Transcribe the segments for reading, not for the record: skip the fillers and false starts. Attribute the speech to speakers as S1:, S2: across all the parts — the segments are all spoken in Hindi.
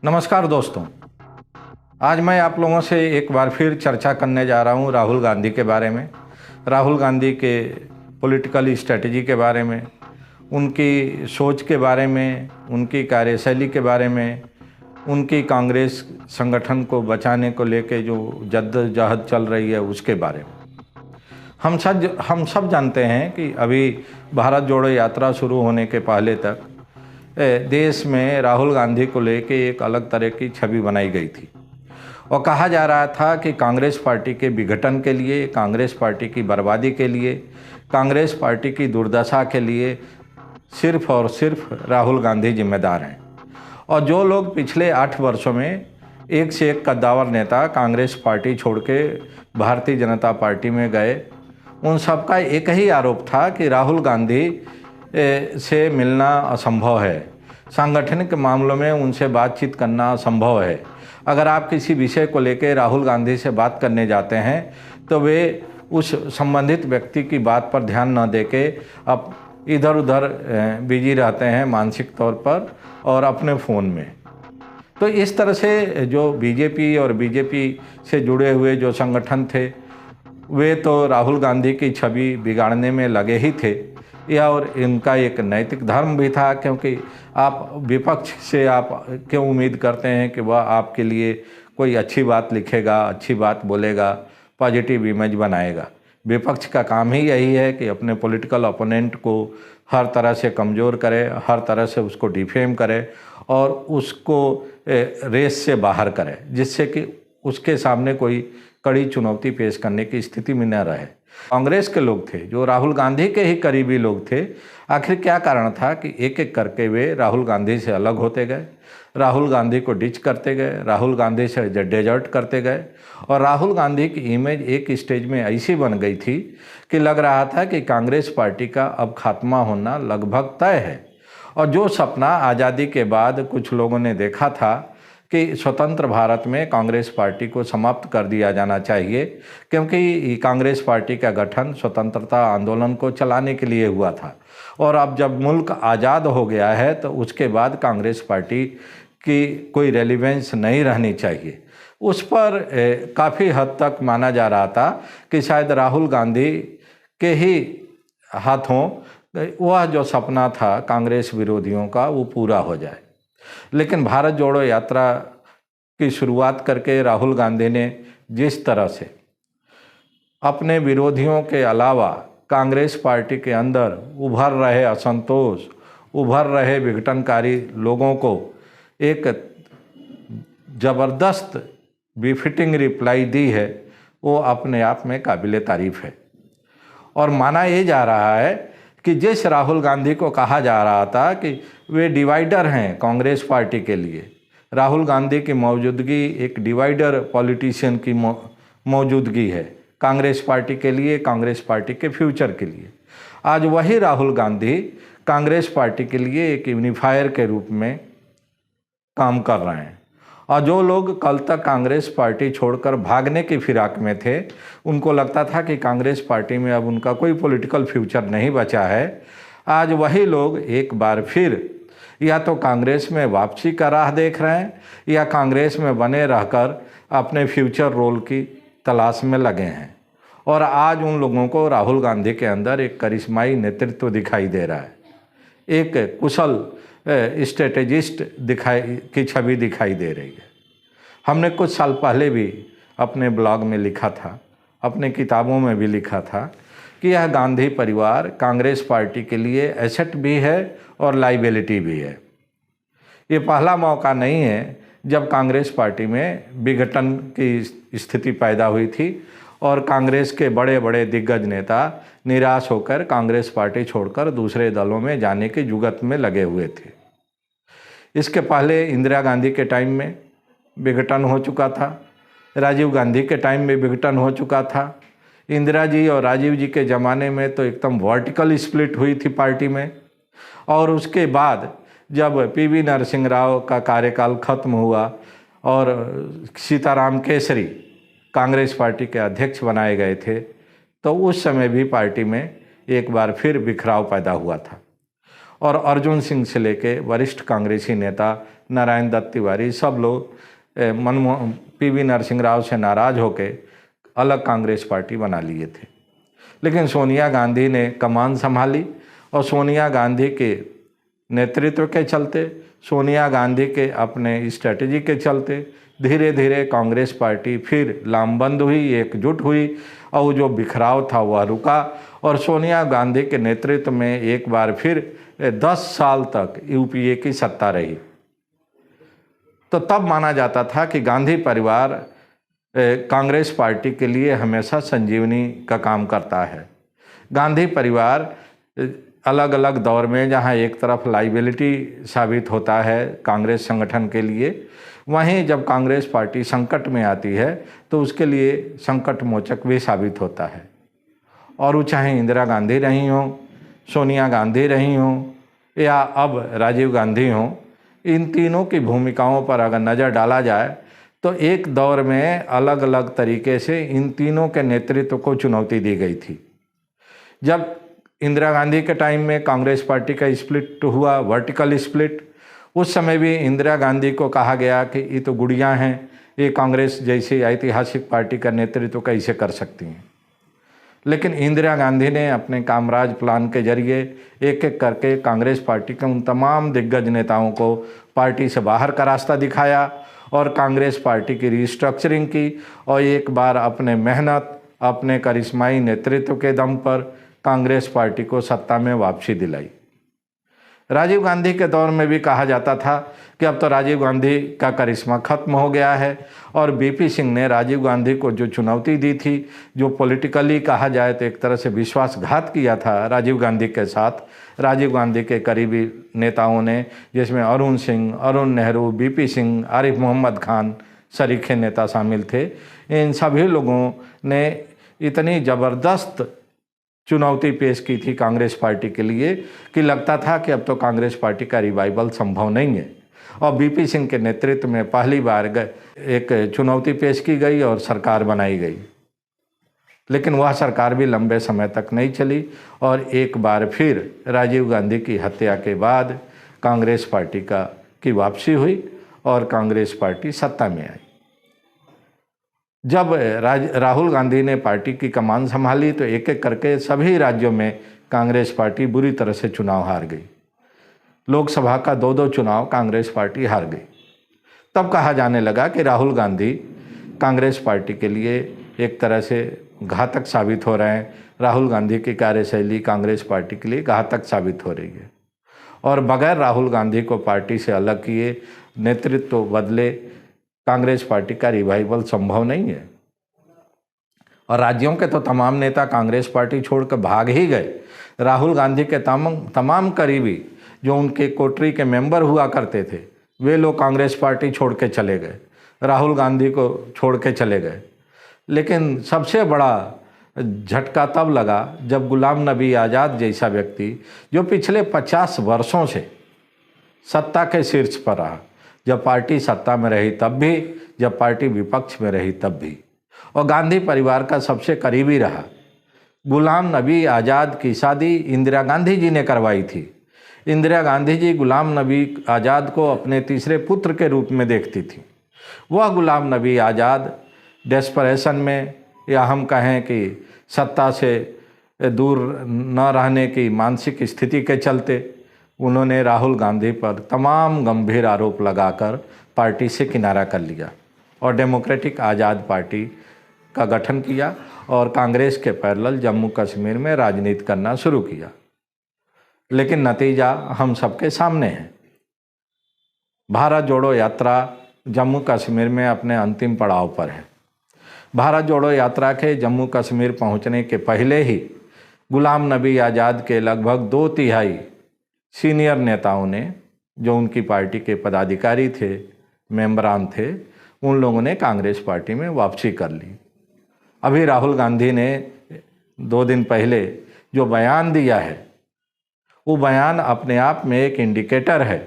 S1: नमस्कार दोस्तों, आज मैं आप लोगों से एक बार फिर चर्चा करने जा रहा हूँ राहुल गांधी के बारे में, राहुल गांधी के पॉलिटिकल स्ट्रेटजी के बारे में, उनकी सोच के बारे में, उनकी कार्यशैली के बारे में, उनकी कांग्रेस संगठन को बचाने को लेके जो जद्दोजहद चल रही है उसके बारे में। हम सब जानते हैं कि अभी भारत जोड़ो यात्रा शुरू होने के पहले तक देश में राहुल गांधी को लेके एक अलग तरह की छवि बनाई गई थी और कहा जा रहा था कि कांग्रेस पार्टी के विघटन के लिए, कांग्रेस पार्टी की बर्बादी के लिए, कांग्रेस पार्टी की दुर्दशा के लिए सिर्फ और सिर्फ राहुल गांधी जिम्मेदार हैं। और जो लोग पिछले 8 वर्षों में एक से एक कद्दावर नेता कांग्रेस पार्टी छोड़ के भारतीय जनता पार्टी में गए, उन सबका एक ही आरोप था कि राहुल गांधी से मिलना असंभव है, सांगठनिक मामलों में उनसे बातचीत करना असंभव है। अगर आप किसी विषय को लेकर राहुल गांधी से बात करने जाते हैं तो वे उस संबंधित व्यक्ति की बात पर ध्यान न देके अब इधर उधर बिजी रहते हैं मानसिक तौर पर और अपने फ़ोन में। तो इस तरह से जो बीजेपी और बीजेपी से जुड़े हुए जो संगठन थे वे तो राहुल गांधी की छवि बिगाड़ने में लगे ही थे, या और इनका एक नैतिक धर्म भी था, क्योंकि आप विपक्ष से आप क्यों उम्मीद करते हैं कि वह आपके लिए कोई अच्छी बात लिखेगा, अच्छी बात बोलेगा, पॉजिटिव इमेज बनाएगा। विपक्ष का काम ही यही है कि अपने पॉलिटिकल ओपोनेंट को हर तरह से कमज़ोर करे, हर तरह से उसको डिफेम करे और उसको रेस से बाहर करे, जिससे कि उसके सामने कोई कड़ी चुनौती पेश करने की स्थिति में न रहे। कांग्रेस के लोग थे जो राहुल गांधी के ही करीबी लोग थे, आखिर क्या कारण था कि एक एक करके वे राहुल गांधी से अलग होते गए, राहुल गांधी को डिच करते गए, राहुल गांधी से डेजर्ट करते गए और राहुल गांधी की इमेज एक स्टेज में ऐसी बन गई थी कि लग रहा था कि कांग्रेस पार्टी का अब खात्मा होना लगभग तय है। और जो सपना आज़ादी के बाद कुछ लोगों ने देखा था कि स्वतंत्र भारत में कांग्रेस पार्टी को समाप्त कर दिया जाना चाहिए, क्योंकि कांग्रेस पार्टी का गठन स्वतंत्रता आंदोलन को चलाने के लिए हुआ था और अब जब मुल्क आज़ाद हो गया है तो उसके बाद कांग्रेस पार्टी की कोई रेलिवेंस नहीं रहनी चाहिए। उस पर काफ़ी हद तक माना जा रहा था कि शायद राहुल गांधी के ही हाथों वह जो सपना था कांग्रेस विरोधियों का वो पूरा हो जाए। लेकिन भारत जोड़ो यात्रा की शुरुआत करके राहुल गांधी ने जिस तरह से अपने विरोधियों के अलावा कांग्रेस पार्टी के अंदर उभर रहे असंतोष, उभर रहे विघटनकारी लोगों को एक ज़बरदस्त बिफिटिंग रिप्लाई दी है, वो अपने आप में काबिले तारीफ़ है। और माना ये जा रहा है कि जिस राहुल गांधी को कहा जा रहा था कि वे डिवाइडर हैं कांग्रेस पार्टी के लिए, राहुल गांधी की मौजूदगी एक डिवाइडर पॉलिटिशियन की मौजूदगी है कांग्रेस पार्टी के लिए, कांग्रेस पार्टी के फ्यूचर के लिए। आज वही राहुल गांधी कांग्रेस पार्टी के लिए एक यूनिफायर के रूप में काम कर रहे हैं। और जो लोग कल तक कांग्रेस पार्टी छोड़कर भागने की फिराक में थे, उनको लगता था कि कांग्रेस पार्टी में अब उनका कोई पॉलिटिकल फ्यूचर नहीं बचा है, आज वही लोग एक बार फिर या तो कांग्रेस में वापसी का राह देख रहे हैं या कांग्रेस में बने रहकर अपने फ्यूचर रोल की तलाश में लगे हैं। और आज उन लोगों को राहुल गांधी के अंदर एक करिश्माई नेतृत्व दिखाई दे रहा है, एक कुशल स्ट्रेटेजिस्ट की छवि दिखाई दे रही है। हमने कुछ साल पहले भी अपने ब्लॉग में लिखा था, अपने किताबों में भी लिखा था कि यह गांधी परिवार कांग्रेस पार्टी के लिए एसेट भी है और लाइबिलिटी भी है। ये पहला मौका नहीं है जब कांग्रेस पार्टी में विघटन की स्थिति पैदा हुई थी और कांग्रेस के बड़े बड़े दिग्गज नेता निराश होकर कांग्रेस पार्टी छोड़कर दूसरे दलों में जाने की जुगत में लगे हुए थे। इसके पहले इंदिरा गांधी के टाइम में विघटन हो चुका था, राजीव गांधी के टाइम में विघटन हो चुका था। इंदिरा जी और राजीव जी के ज़माने में तो एकदम वर्टिकल स्प्लिट हुई थी पार्टी में, और उसके बाद जब पीवी नरसिंह राव का कार्यकाल खत्म हुआ और सीताराम केसरी कांग्रेस पार्टी के अध्यक्ष बनाए गए थे, तो उस समय भी पार्टी में एक बार फिर बिखराव पैदा हुआ था। और अर्जुन सिंह से लेके वरिष्ठ कांग्रेसी नेता नारायण दत्त तिवारी सब लोग मनमोहन पीवी नरसिंह राव से नाराज होकर अलग कांग्रेस पार्टी बना लिए थे। लेकिन सोनिया गांधी ने कमान संभाली और सोनिया गांधी के नेतृत्व के चलते, सोनिया गांधी के अपने स्ट्रेटजी के चलते धीरे धीरे कांग्रेस पार्टी फिर लामबंद हुई, एकजुट हुई और जो बिखराव था वह रुका और सोनिया गांधी के नेतृत्व में एक बार फिर 10 साल तक यूपीए की सत्ता रही। तो तब माना जाता था कि गांधी परिवार कांग्रेस पार्टी के लिए हमेशा संजीवनी का काम करता है। गांधी परिवार अलग अलग दौर में जहां एक तरफ लाइबिलिटी साबित होता है कांग्रेस संगठन के लिए, वहीं जब कांग्रेस पार्टी संकट में आती है तो उसके लिए संकट मोचक भी साबित होता है। और वो चाहे इंदिरा गांधी रही हों, सोनिया गांधी रही हों या अब राजीव गांधी हों, इन तीनों की भूमिकाओं पर अगर नज़र डाला जाए तो एक दौर में अलग अलग तरीके से इन तीनों के नेतृत्व को चुनौती दी गई थी। जब इंदिरा गांधी के टाइम में कांग्रेस पार्टी का स्प्लिट हुआ, वर्टिकल स्प्लिट, उस समय भी इंदिरा गांधी को कहा गया कि ये तो गुड़िया हैं, ये कांग्रेस जैसी ऐतिहासिक पार्टी का नेतृत्व कैसे कर सकती हैं। लेकिन इंदिरा गांधी ने अपने कामराज प्लान के जरिए एक एक करके कांग्रेस पार्टी के उन तमाम दिग्गज नेताओं को पार्टी से बाहर का रास्ता दिखाया और कांग्रेस पार्टी की रिस्ट्रक्चरिंग की और एक बार अपने मेहनत, अपने करिश्माई नेतृत्व के दम पर कांग्रेस पार्टी को सत्ता में वापसी दिलाई। राजीव गांधी के दौर में भी कहा जाता था कि अब तो राजीव गांधी का करिश्मा खत्म हो गया है और बीपी सिंह ने राजीव गांधी को जो चुनौती दी थी, जो पॉलिटिकली कहा जाए तो एक तरह से विश्वासघात किया था राजीव गांधी के साथ, राजीव गांधी के करीबी नेताओं ने, जिसमें अरुण सिंह, अरुण नेहरू, बीपी सिंह, आरिफ मोहम्मद खान सरीखे नेता शामिल थे। इन सभी लोगों ने इतनी ज़बरदस्त चुनौती पेश की थी कांग्रेस पार्टी के लिए कि लगता था कि अब तो कांग्रेस पार्टी का रिवाइवल संभव नहीं है। और बीपी सिंह के नेतृत्व में पहली बार एक चुनौती पेश की गई और सरकार बनाई गई। लेकिन वह सरकार भी लंबे समय तक नहीं चली और एक बार फिर राजीव गांधी की हत्या के बाद कांग्रेस पार्टी की वापसी हुई और कांग्रेस पार्टी सत्ता में आई। जब राहुल गांधी ने पार्टी की कमान संभाली तो एक एक करके सभी राज्यों में कांग्रेस पार्टी बुरी तरह से चुनाव हार गई। लोकसभा का 2-2 चुनाव कांग्रेस पार्टी हार गई। तब कहा जाने लगा कि राहुल गांधी कांग्रेस पार्टी के लिए एक तरह से घातक साबित हो रहे हैं, राहुल गांधी की कार्यशैली कांग्रेस पार्टी के लिए घातक साबित हो रही है और बगैर राहुल गांधी को पार्टी से अलग किए, नेतृत्व बदले कांग्रेस पार्टी का रिवाइवल संभव नहीं है। और राज्यों के तो तमाम नेता कांग्रेस पार्टी छोड़कर भाग ही गए। राहुल गांधी के तमाम करीबी जो उनके कोटरी के मेंबर हुआ करते थे, वे लोग कांग्रेस पार्टी छोड़ के चले गए, राहुल गांधी को छोड़ के चले गए। लेकिन सबसे बड़ा झटका तब लगा जब गुलाम नबी आज़ाद जैसा व्यक्ति, जो पिछले 50 वर्षों से सत्ता के शीर्ष पर रहा, जब पार्टी सत्ता में रही तब भी, जब पार्टी विपक्ष में रही तब भी, और गांधी परिवार का सबसे करीबी रहा। गुलाम नबी आज़ाद की शादी इंदिरा गांधी जी ने करवाई थी। इंदिरा गांधी जी गुलाम नबी आज़ाद को अपने तीसरे पुत्र के रूप में देखती थी। वह गुलाम नबी आज़ाद डेस्परेशन में, या हम कहें कि सत्ता से दूर न रहने की मानसिक स्थिति के चलते, उन्होंने राहुल गांधी पर तमाम गंभीर आरोप लगाकर पार्टी से किनारा कर लिया और डेमोक्रेटिक आज़ाद पार्टी का गठन किया और कांग्रेस के पैरेलल जम्मू कश्मीर में राजनीति करना शुरू किया। लेकिन नतीजा हम सबके सामने है। भारत जोड़ो यात्रा जम्मू कश्मीर में अपने अंतिम पड़ाव पर है। भारत जोड़ो यात्रा के जम्मू कश्मीर पहुंचने के पहले ही गुलाम नबी आज़ाद के लगभग 2/3 सीनियर नेताओं ने, जो उनकी पार्टी के पदाधिकारी थे, मेंबरान थे, उन लोगों ने कांग्रेस पार्टी में वापसी कर ली। अभी राहुल गांधी ने 2 दिन पहले जो बयान दिया है, वो बयान अपने आप में एक इंडिकेटर है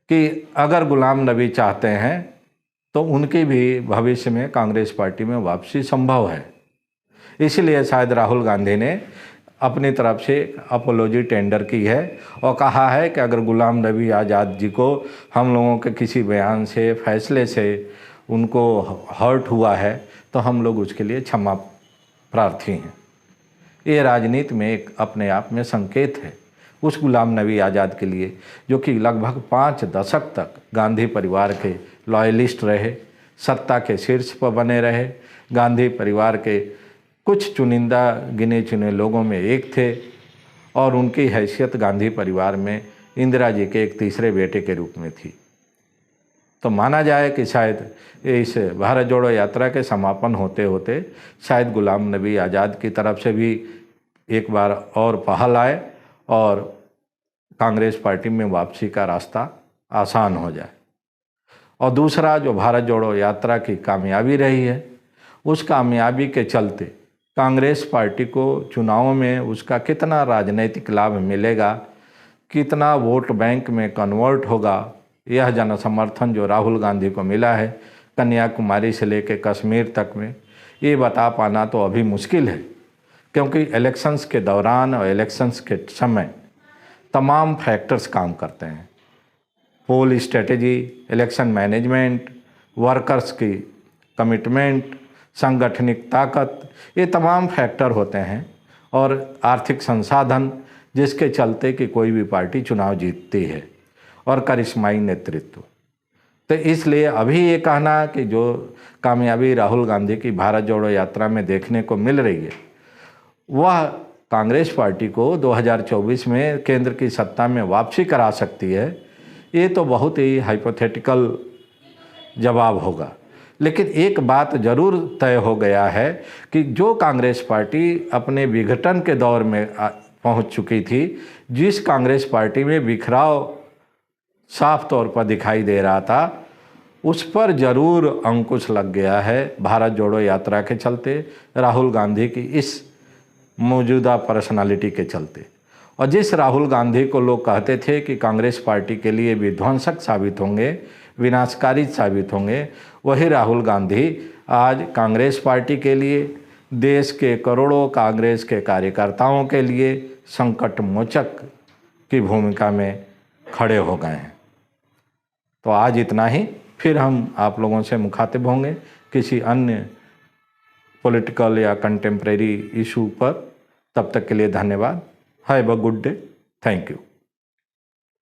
S1: कि अगर गुलाम नबी चाहते हैं तो उनकी भी भविष्य में कांग्रेस पार्टी में वापसी संभव है। इसलिए शायद राहुल गांधी ने अपनी तरफ से अपोलॉजी टेंडर की है और कहा है कि अगर गुलाम नबी आज़ाद जी को हम लोगों के किसी बयान से, फैसले से उनको हर्ट हुआ है तो हम लोग उसके लिए क्षमा प्रार्थी हैं। ये राजनीति में एक अपने आप में संकेत है उस गुलाम नबी आज़ाद के लिए जो कि लगभग 5 दशक तक गांधी परिवार के लॉयलिस्ट रहे, सत्ता के शीर्ष पर बने रहे, गांधी परिवार के कुछ चुनिंदा गिने चुने लोगों में एक थे और उनकी हैसियत गांधी परिवार में इंदिरा जी के एक तीसरे बेटे के रूप में थी। तो माना जाए कि शायद इस भारत जोड़ो यात्रा के समापन होते होते शायद गुलाम नबी आज़ाद की तरफ से भी एक बार और पहल आए और कांग्रेस पार्टी में वापसी का रास्ता आसान हो जाए। और दूसरा, जो भारत जोड़ो यात्रा की कामयाबी रही है, उस कामयाबी के चलते कांग्रेस पार्टी को चुनावों में उसका कितना राजनीतिक लाभ मिलेगा, कितना वोट बैंक में कन्वर्ट होगा, यह जनसमर्थन जो राहुल गांधी को मिला है कन्याकुमारी से लेकर कश्मीर तक में, ये बता पाना तो अभी मुश्किल है, क्योंकि इलेक्शंस के दौरान और इलेक्शंस के समय तमाम फैक्टर्स काम करते हैं। पोल स्ट्रेटजी, इलेक्शन मैनेजमेंट, वर्कर्स की कमिटमेंट, सांगठनिक ताकत, ये तमाम फैक्टर होते हैं और आर्थिक संसाधन, जिसके चलते कि कोई भी पार्टी चुनाव जीतती है, और करिश्माई नेतृत्व। तो इसलिए अभी ये कहना कि जो कामयाबी राहुल गांधी की भारत जोड़ो यात्रा में देखने को मिल रही है वह कांग्रेस पार्टी को 2024 में केंद्र की सत्ता में वापसी करा सकती है, ये तो बहुत ही हाइपोथेटिकल जवाब होगा। लेकिन एक बात जरूर तय हो गया है कि जो कांग्रेस पार्टी अपने विघटन के दौर में पहुंच चुकी थी, जिस कांग्रेस पार्टी में बिखराव साफ तौर पर दिखाई दे रहा था, उस पर जरूर अंकुश लग गया है भारत जोड़ो यात्रा के चलते, राहुल गांधी की इस मौजूदा पर्सनालिटी के चलते। और जिस राहुल गांधी को लोग कहते थे कि कांग्रेस पार्टी के लिए विध्वंसक साबित होंगे, विनाशकारी साबित होंगे, वही राहुल गांधी आज कांग्रेस पार्टी के लिए, देश के करोड़ों कांग्रेस के कार्यकर्ताओं के लिए संकट मोचक की भूमिका में खड़े हो गए हैं। तो आज इतना ही, फिर हम आप लोगों से मुखातिब होंगे किसी अन्य पॉलिटिकल या कंटेम्प्रेरी इशू पर। तब तक के लिए धन्यवाद। Have a good day. Thank you.